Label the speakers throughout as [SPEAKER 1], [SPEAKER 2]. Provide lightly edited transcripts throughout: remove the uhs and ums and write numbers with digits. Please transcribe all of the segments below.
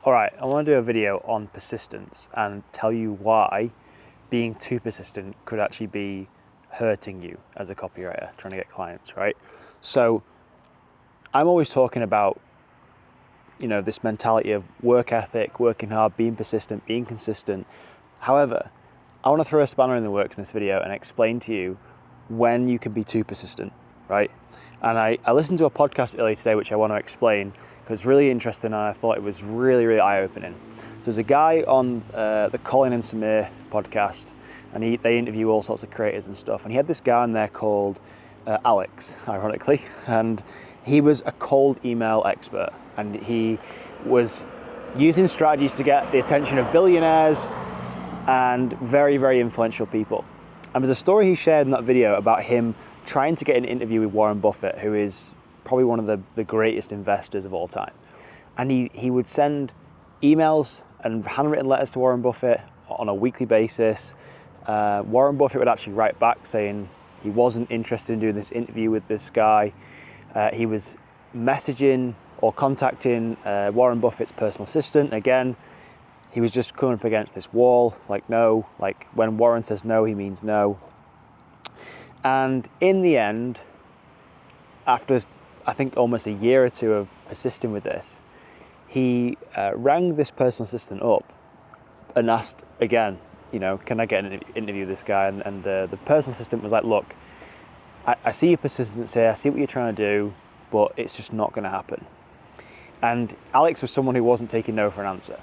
[SPEAKER 1] All right, I want to do a video on persistence and tell you why being too persistent could actually be hurting you as a copywriter trying to get clients, right? So I'm always talking about, this mentality of work ethic, working hard, being persistent, being consistent. However, I want to throw a spanner in the works in this video and explain to you when you can be too persistent, right? And I listened to a podcast earlier today, which I want to explain because it's really interesting and I thought it was really, really eye-opening. So there's a guy on the Colin and Samir podcast, and they interview all sorts of creators and stuff. And he had this guy on there called Alex, ironically, and he was a cold email expert. And he was using strategies to get the attention of billionaires and very, very influential people. And there's a story he shared in that video about him trying to get an interview with Warren Buffett, who is probably one of the greatest investors of all time. And he would send emails and handwritten letters to Warren Buffett on a weekly basis. Warren Buffett would actually write back saying he wasn't interested in doing this interview with this guy. He was messaging or contacting Warren Buffett's personal assistant. Again, he was just coming up against this wall, like no, like when Warren says no, he means no. And in the end, after I think almost a year or two of persisting with this, he rang this personal assistant up and asked again, can I get an interview with this guy? And the personal assistant was like, look, I see your persistence here, I see what you're trying to do, but it's just not going to happen. And Alex was someone who wasn't taking no for an answer.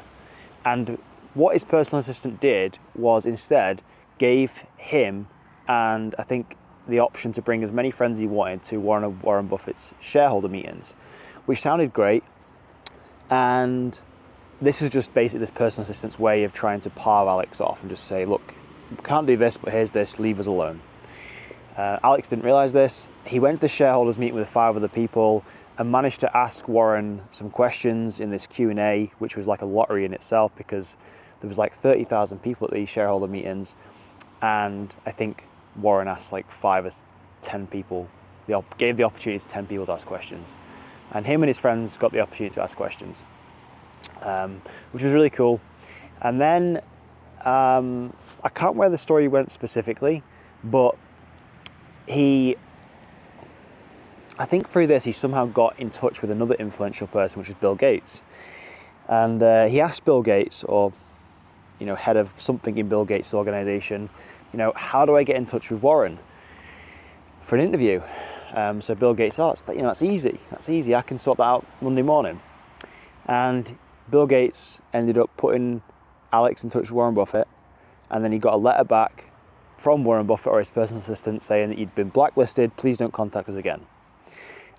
[SPEAKER 1] And what his personal assistant did was instead gave him, and I think the option to bring as many friends as he wanted to Warren Buffett's shareholder meetings, which sounded great. And this was just basically this personal assistant's way of trying to palm Alex off and just say, look, can't do this, but here's this, leave us alone. Alex didn't realize this. He went to the shareholders meeting with 5 other people and managed to ask Warren some questions in this Q&A, which was like a lottery in itself because there was like 30,000 people at these shareholder meetings. And I think Warren asked like 5 or 10 people, gave the opportunity to 10 people to ask questions. And him and his friends got the opportunity to ask questions, which was really cool. And then, I can't remember where the story went specifically, but I think through this, he somehow got in touch with another influential person, which was Bill Gates. And he asked Bill Gates, or, head of something in Bill Gates' organization, how do I get in touch with Warren for an interview? So Bill Gates, that's easy. That's easy. I can sort that out Monday morning. And Bill Gates ended up putting Alex in touch with Warren Buffett. And then he got a letter back from Warren Buffett or his personal assistant saying that you'd been blacklisted. Please don't contact us again.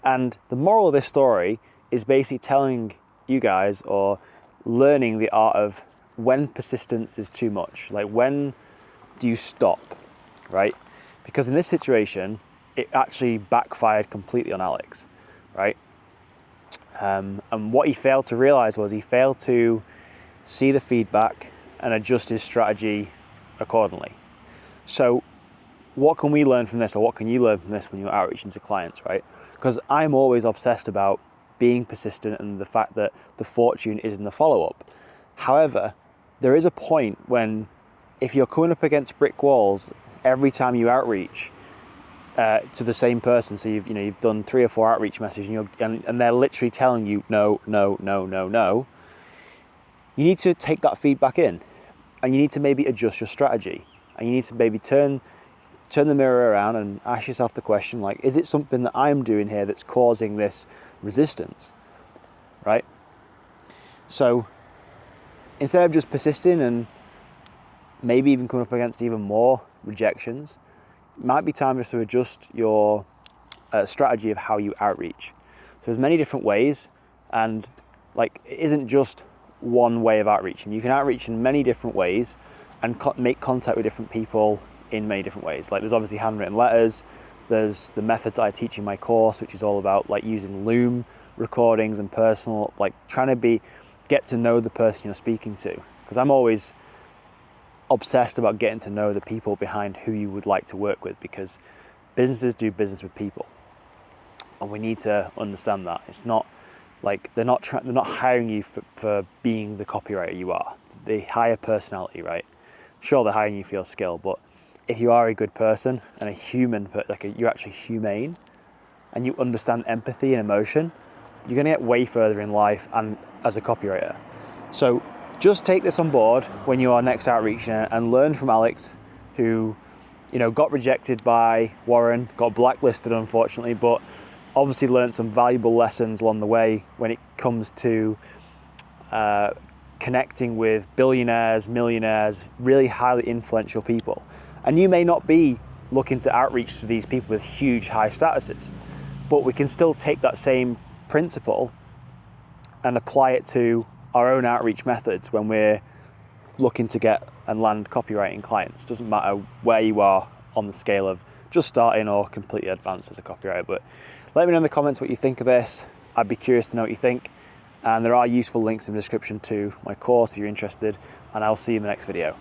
[SPEAKER 1] And the moral of this story is basically telling you guys, or learning the art of when persistence is too much. Like, when do you stop, right? Because in this situation, it actually backfired completely on Alex, right? And what he failed to realize was he failed to see the feedback and adjust his strategy accordingly. So what can we learn from this, or what can you learn from this when you're outreaching to clients, right? Because I'm always obsessed about being persistent and the fact that the fortune is in the follow-up. However, there is a point when, if you're coming up against brick walls every time you outreach to the same person, so you've done 3 or 4 outreach messages and they're literally telling you no, no, no, no, no, you need to take that feedback in, and you need to maybe adjust your strategy, and you need to maybe turn the mirror around and ask yourself the question, like, is it something that I'm doing here that's causing this resistance, right? So instead of just persisting and maybe even coming up against even more rejections, it might be time just to adjust your strategy of how you outreach. So there's many different ways, and like, it isn't just one way of outreaching. You can outreach in many different ways and make contact with different people in many different ways. Like, there's obviously handwritten letters, there's the methods I teach in my course, which is all about like using Loom recordings and personal, like trying to get to know the person you're speaking to. Because I'm always obsessed about getting to know the people behind who you would like to work with, because businesses do business with people. And we need to understand that. It's not Like they're not hiring you for being the copywriter you are. They hire personality, right? Sure, they're hiring you for your skill, but if you are a good person and a human, you're actually humane, and you understand empathy and emotion, you're going to get way further in life and as a copywriter. So just take this on board when you are next outreaching and learn from Alex, who, got rejected by Warren, got blacklisted unfortunately, but obviously learned some valuable lessons along the way when it comes to connecting with billionaires, millionaires, really highly influential people. And you may not be looking to outreach to these people with huge high statuses, but we can still take that same principle and apply it to our own outreach methods when we're looking to get and land copywriting clients. Doesn't matter where you are on the scale of just starting or completely advanced as a copywriter. But let me know in the comments what you think of this. I'd be curious to know what you think. And there are useful links in the description to my course if you're interested, and I'll see you in the next video.